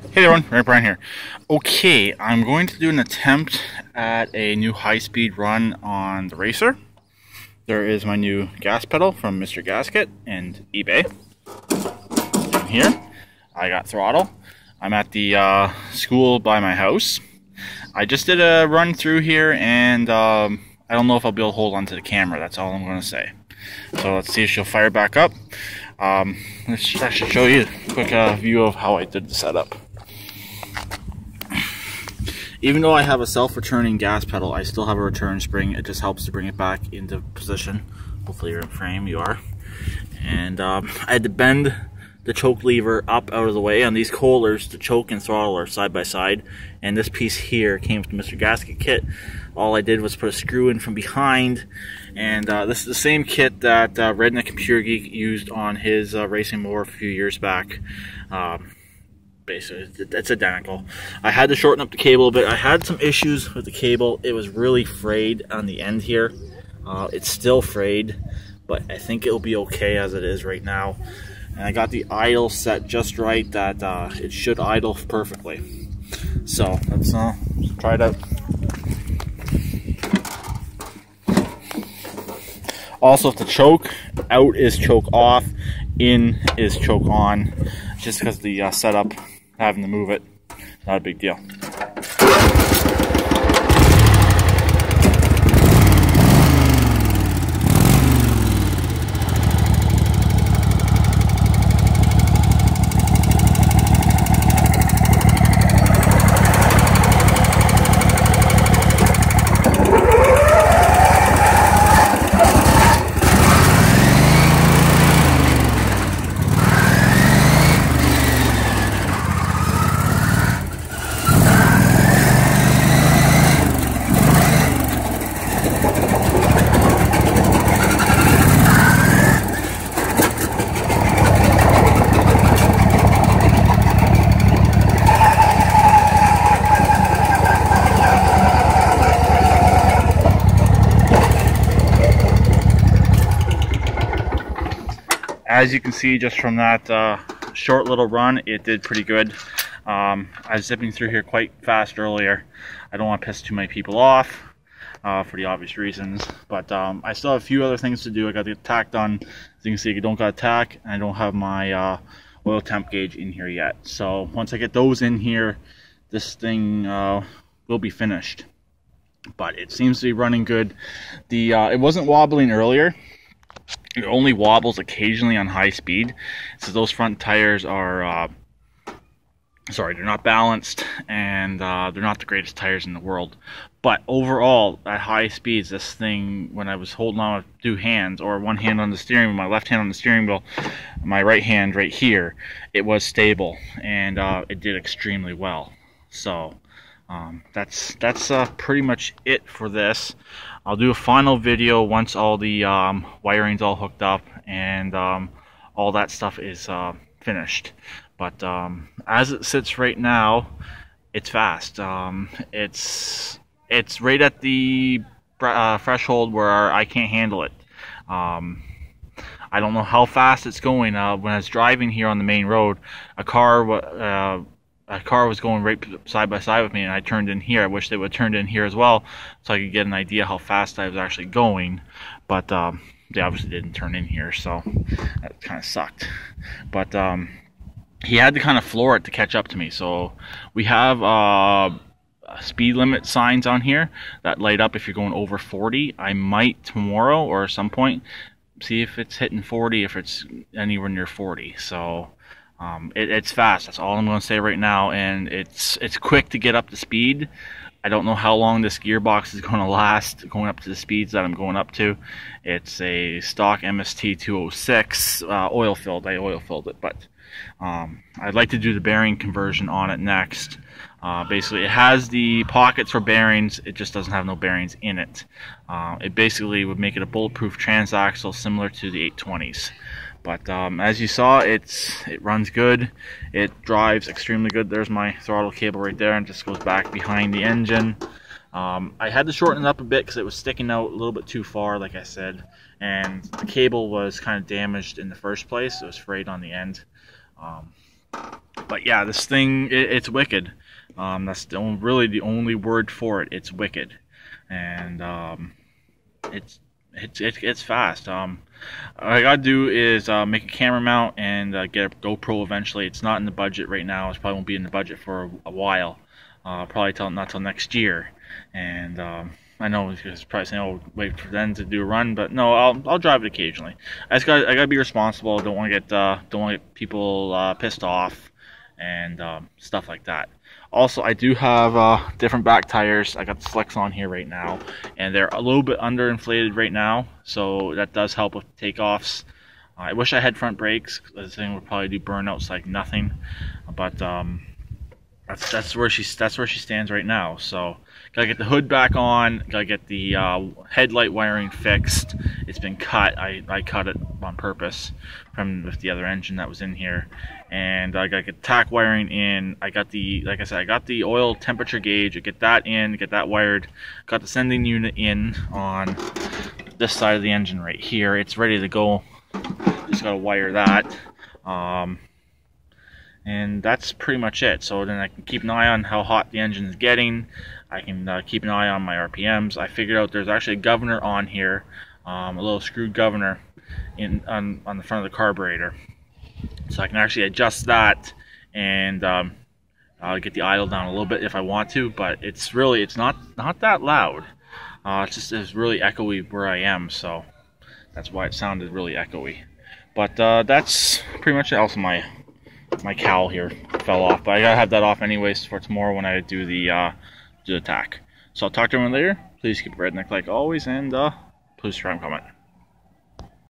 Hey everyone, Brian here. Okay, I'm going to do an attempt at a new high-speed run on the Racer. There is my new gas pedal from Mr. Gasket and eBay. And here, I got throttle. I'm at the school by my house. I just did a run through here and I don't know if I'll be able to hold on to the camera, that's all I'm going to say. So let's see if she'll fire back up. I should show you a quick view of how I did the setup. Even though I have a self-returning gas pedal, I still have a return spring. It just helps to bring it back into position. Hopefully you're in frame, you are. And I had to bend the choke lever up out of the way. On these coilers, the choke and throttle are side by side. And this piece here came from Mr. Gasket kit. All I did was put a screw in from behind. And this is the same kit that Redneck Computer Geek used on his racing mower a few years back. Basically, it's identical. I had to shorten up the cable a bit. I had some issues with the cable. It was really frayed on the end here. It's still frayed, but I think it'll be okay as it is right now. And I got the idle set just right that it should idle perfectly. So let's try it out. Also, if the choke out is choke off, in is choke on, just because the setup, having to move it, not a big deal. As you can see just from that short little run, it did pretty good. I was zipping through here quite fast earlier. I don't want to piss too many people off for the obvious reasons, but I still have a few other things to do. I got the tack done. As you can see, I don't got a tack, and I don't have my oil temp gauge in here yet. So once I get those in here, this thing will be finished. But it seems to be running good. It wasn't wobbling earlier. It only wobbles occasionally on high speed. So those front tires are, they're not balanced, and they're not the greatest tires in the world. But overall, at high speeds, this thing, when I was holding on with two hands, or one hand on the steering wheel, my left hand on the steering wheel, my right hand right here, it was stable, and it did extremely well. So that's pretty much it for this. I'll do a final video once all the wiring's all hooked up and all that stuff is finished. But as it sits right now, it's fast. It's right at the threshold where I can't handle it. I don't know how fast it's going. When I was driving here on the main road, a car was going right side by side with me, and I turned in here. I wish they would have turned in here as well, so I could get an idea how fast I was actually going. But they obviously didn't turn in here, so that kind of sucked. But he had to kind of floor it to catch up to me. So we have speed limit signs on here that light up if you're going over 40. I might tomorrow or at some point see if it's hitting 40, if it's anywhere near 40. So it's fast. That's all I'm going to say right now, and it's quick to get up to speed. I don't know how long this gearbox is going to last going up to the speeds that I'm going up to. It's a stock MST 206 oil filled. I oil filled it, but I'd like to do the bearing conversion on it next. Basically, it has the pockets for bearings. It just doesn't have no bearings in it. It basically would make it a bulletproof transaxle similar to the 820s. But as you saw, it runs good. It drives extremely good. There's my throttle cable right there, and just goes back behind the engine. I had to shorten it up a bit because it was sticking out a little bit too far, like I said, and the cable was kind of damaged in the first place. It was frayed on the end. But yeah, this thing, it's wicked. That's really the only word for it. It's wicked, and it's fast. All I gotta do is make a camera mount and get a GoPro eventually. It's not in the budget right now. It probably won't be in the budget for a while. Probably not till next year. And I know it's probably saying, "Oh, wait for them to do a run," but no, I'll drive it occasionally. I gotta be responsible. Don't want to get people pissed off and stuff like that. Also, I do have different back tires. I got the Slicks on here right now, and they're a little bit underinflated right now, so that does help with takeoffs. I wish I had front brakes. This thing would probably do burnouts like nothing, but that's where she stands right now. So gotta get the hood back on. Gotta get the headlight wiring fixed. It's been cut. I cut it on purpose with the other engine that was in here, and I gotta get tack wiring in. I got like I said, I got the oil temperature gauge. I get that in, get that wired. Got the sending unit in on this side of the engine right here. It's ready to go. Just gotta wire that. And that's pretty much it. So then I can keep an eye on how hot the engine is getting. I can keep an eye on my RPMs. I figured out there's actually a governor on here, a little screw governor on the front of the carburetor. So I can actually adjust that, and I'll get the idle down a little bit if I want to, but it's not that loud. It's really echoey where I am, so that's why it sounded really echoey. But that's pretty much it. Also, my cowl here fell off, but I gotta have that off anyways for tomorrow when I do the tack. So I'll talk to everyone later. Please keep it redneck like always, and please try and comment.